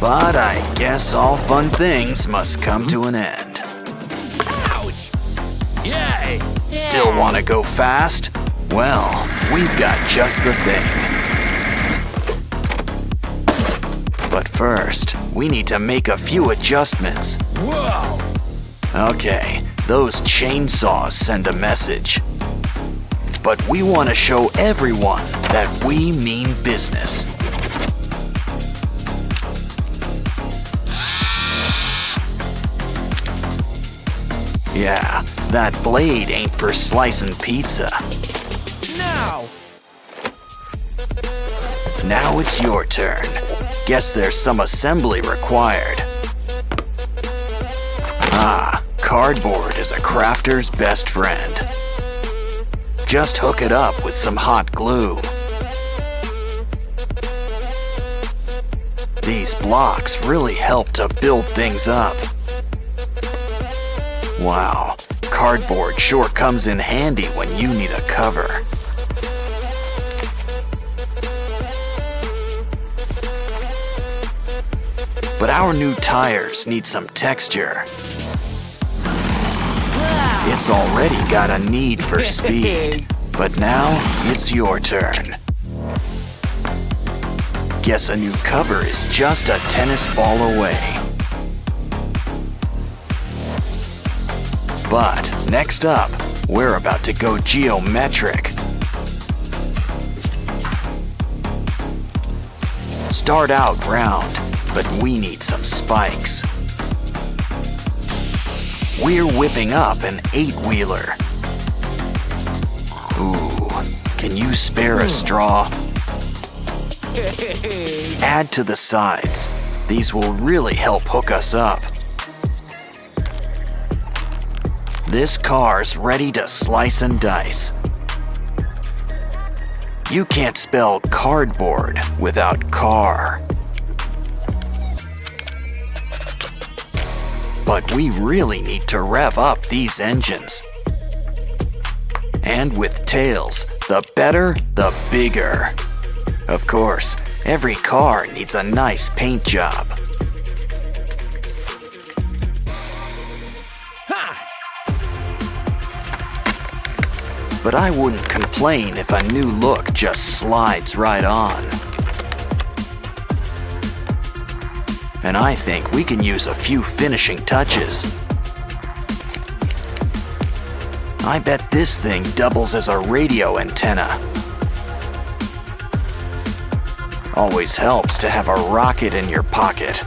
But I guess all fun things must come to an end. Ouch! Yay! Still want to go fast? Well, we've got just the thing. But first, we need to make a few adjustments. Whoa! Okay, those chainsaws send a message. But we want to show everyone that we mean business. Yeah, that blade ain't for slicing pizza. Now it's your turn. Guess there's some assembly required. Ah, cardboard is a crafter's best friend. Just hook it up with some hot glue. These blocks really help to build things up. Wow, cardboard sure comes in handy when you need a cover. But our new tires need some texture. It's already got a need for speed, but now it's your turn. Guess a new cover is just a tennis ball away. But next up, we're about to go geometric. Start out round, but we need some spikes. We're whipping up an 8-wheeler. Ooh, can you spare a straw? Add to the sides. These will really help hook us up. This car's ready to slice and dice. You can't spell cardboard without car. But we really need to rev up these engines. And with tails, the better, the bigger. Of course, every car needs a nice paint job. But I wouldn't complain if a new look just slides right on. And I think we can use a few finishing touches. I bet this thing doubles as a radio antenna. Always helps to have a rocket in your pocket.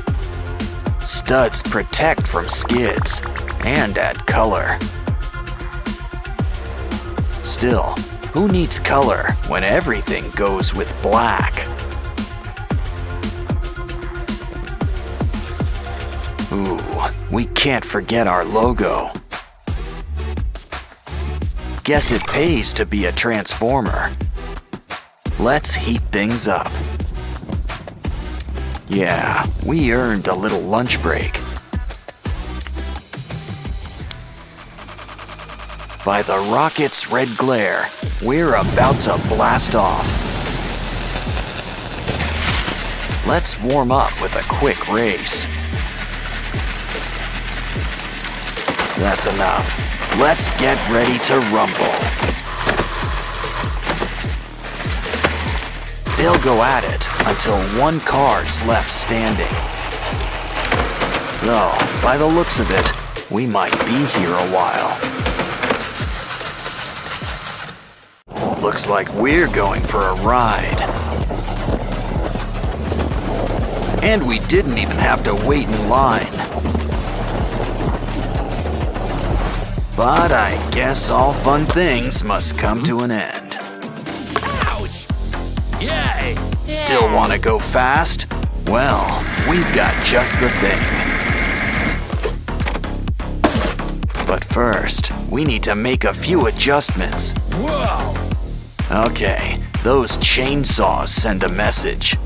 Studs protect from skids and add color. Still, who needs color when everything goes with black? Ooh, we can't forget our logo. Guess it pays to be a transformer. Let's heat things up. Yeah, we earned a little lunch break. By the rocket's red glare, we're about to blast off. Let's warm up with a quick race. That's enough. Let's get ready to rumble. They'll go at it until one car's left standing. Though, by the looks of it, we might be here a while. Looks like we're going for a ride. And we didn't even have to wait in line. But I guess all fun things must come to an end. Ouch! Yay! Still want to go fast? Well, we've got just the thing. But first, we need to make a few adjustments. Whoa! Okay, those chainsaws send a message.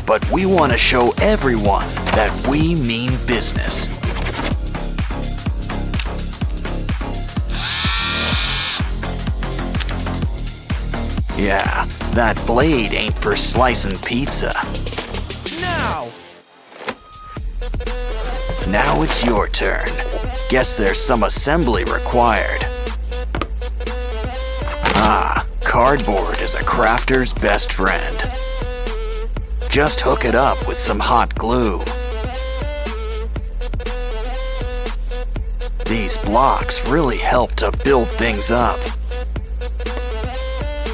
But we want to show everyone that we mean business. Yeah, that blade ain't for slicing pizza. Now it's your turn. Guess there's some assembly required. Ah, cardboard is a crafter's best friend. Just hook it up with some hot glue. These blocks really help to build things up.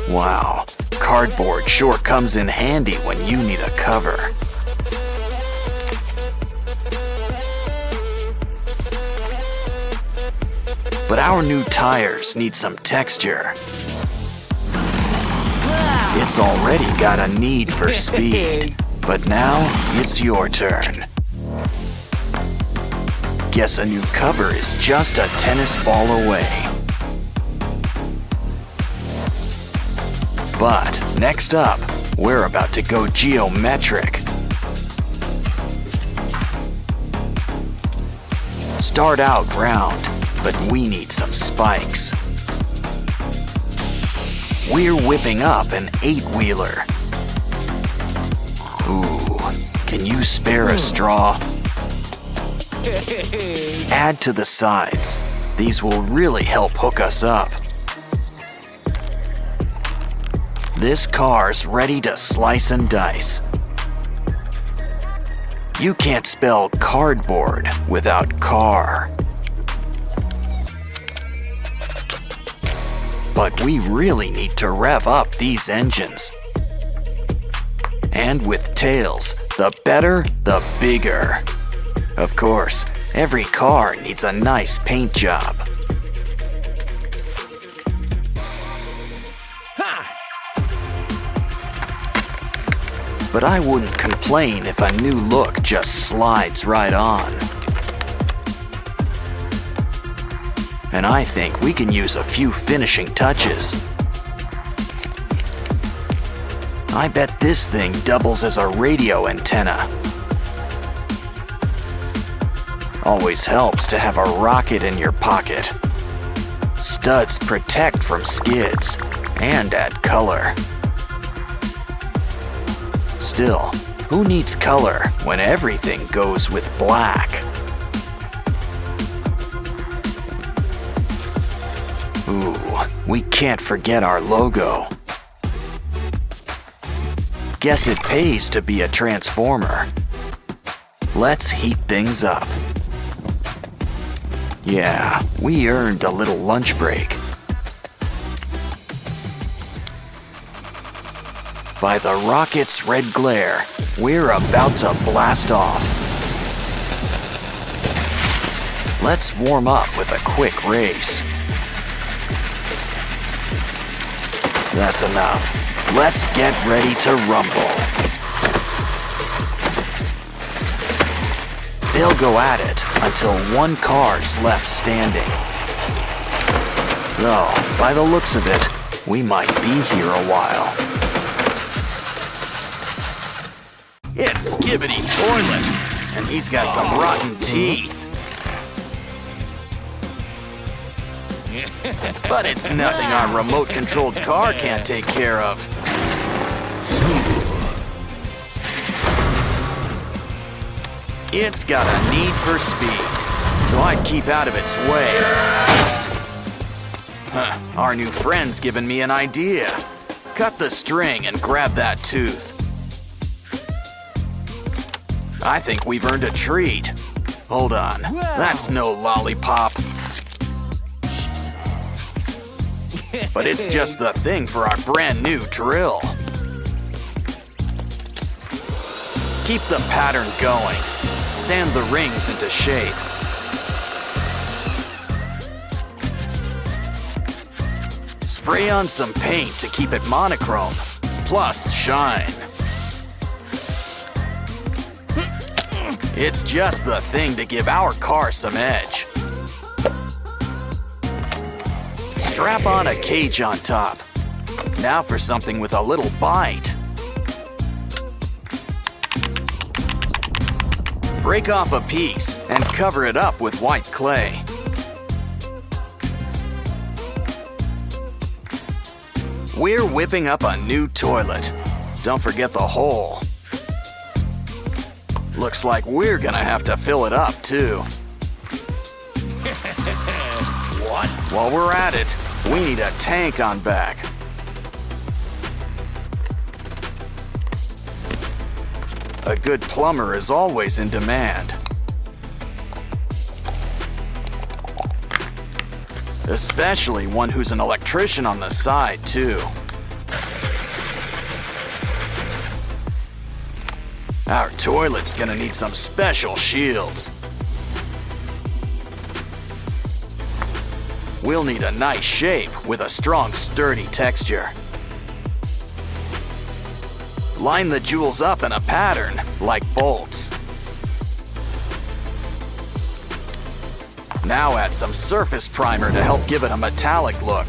Wow, cardboard sure comes in handy when you need a cover. But our new tires need some texture. It's already got a need for speed, but now it's your turn. Guess a new cover is just a tennis ball away. But next up, we're about to go geometric. Start out round, but we need some spikes. We're whipping up an 8-wheeler. Ooh, can you spare a straw? Add to the sides. These will really help hook us up. This car's ready to slice and dice. You can't spell cardboard without car. But we really need to rev up these engines. And with tails, the better, the bigger. Of course, every car needs a nice paint job. But I wouldn't complain if a new look just slides right on. And I think we can use a few finishing touches. I bet this thing doubles as a radio antenna. Always helps to have a rocket in your pocket. Studs protect from skids and add color. Still, who needs color when everything goes with black? Ooh, we can't forget our logo. Guess it pays to be a transformer. Let's heat things up. Yeah, we earned a little lunch break. By the rocket's red glare, we're about to blast off. Let's warm up with a quick race. That's enough. Let's get ready to rumble. They'll go at it until one car's left standing. Though, by the looks of it, we might be here a while. It's Skibbity Toilet, and he's got some rotten teeth. But it's nothing our remote-controlled car can't take care of. It's got a need for speed, so I'd keep out of its way. Our new friend's given me an idea. Cut the string and grab that tooth. I think we've earned a treat. Hold on, that's no lollipop. But it's just the thing for our brand new drill. Keep the pattern going. Sand the rings into shape. Spray on some paint to keep it monochrome, plus shine. It's just the thing to give our car some edge. Strap on a cage on top. Now for something with a little bite. Break off a piece and cover it up with white clay. We're whipping up a new toilet. Don't forget the hole. Looks like we're gonna have to fill it up, too. What? While we're at it, we need a tank on back. A good plumber is always in demand. Especially one who's an electrician on the side, too. Our toilet's gonna need some special shields. We'll need a nice shape with a strong, sturdy texture. Line the jewels up in a pattern, like bolts. Now add some surface primer to help give it a metallic look.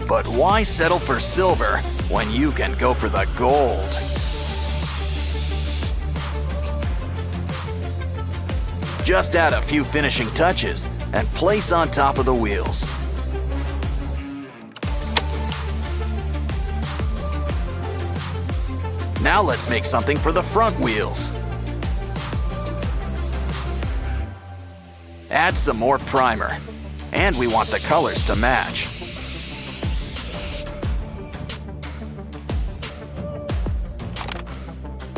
But why settle for silver when you can go for the gold? Just add a few finishing touches and place on top of the wheels. Now let's make something for the front wheels. Add some more primer, and we want the colors to match.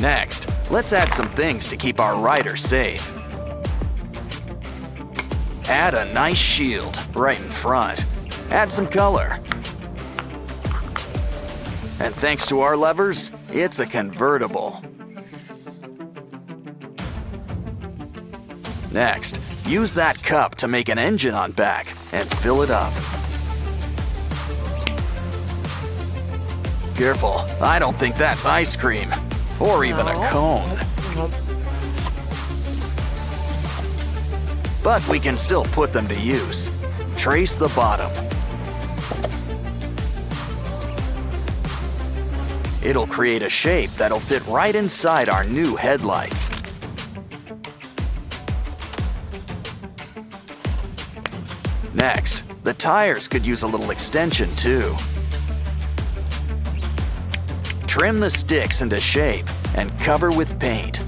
Next, let's add some things to keep our rider safe. Add a nice shield right in front. Add some color. And thanks to our levers, it's a convertible. Next, use that cup to make an engine on back and fill it up. Careful, I don't think that's ice cream, or even a cone. But we can still put them to use. Trace the bottom. It'll create a shape that'll fit right inside our new headlights. Next, the tires could use a little extension too. Trim the sticks into shape and cover with paint.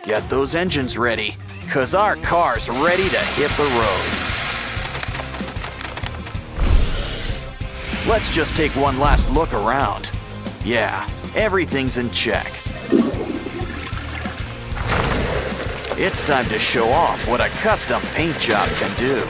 Get those engines ready, 'cause our car's ready to hit the road. Let's just take one last look around. Yeah, everything's in check. It's time to show off what a custom paint job can do.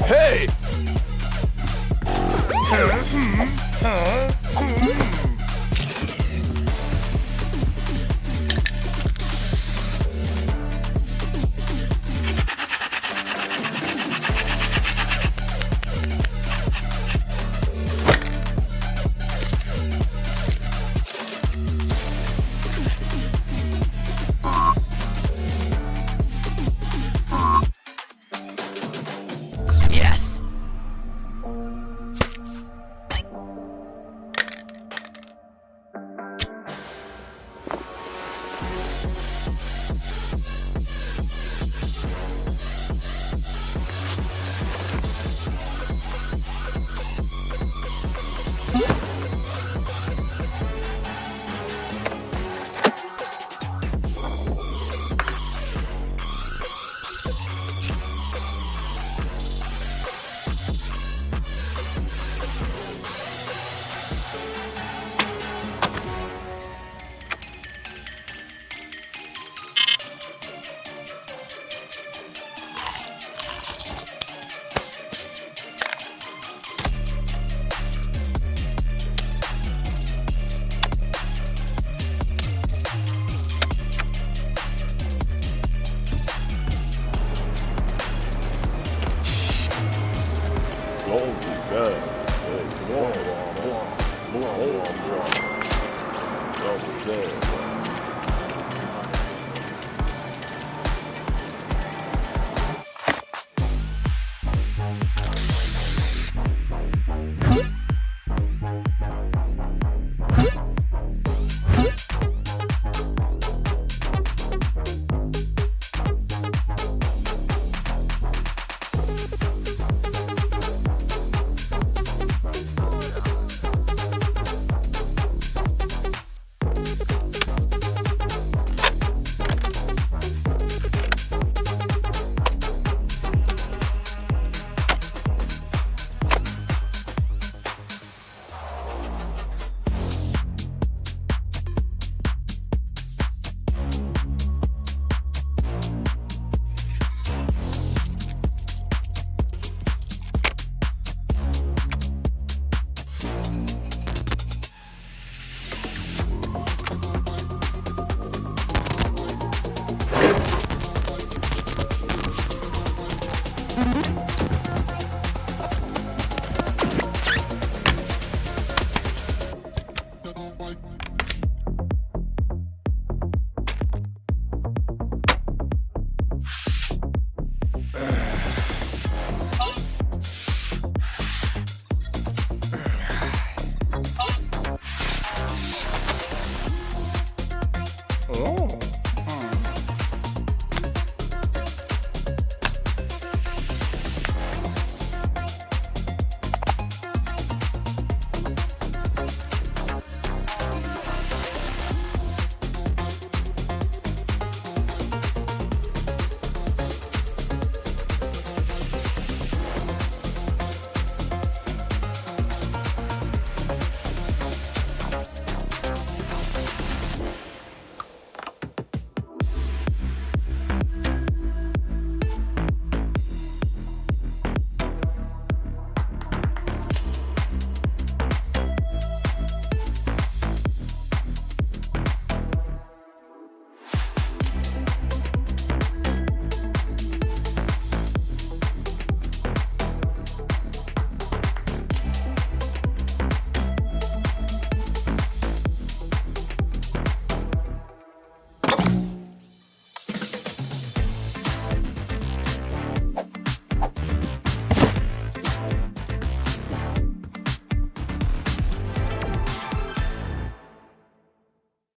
Hey! Yes.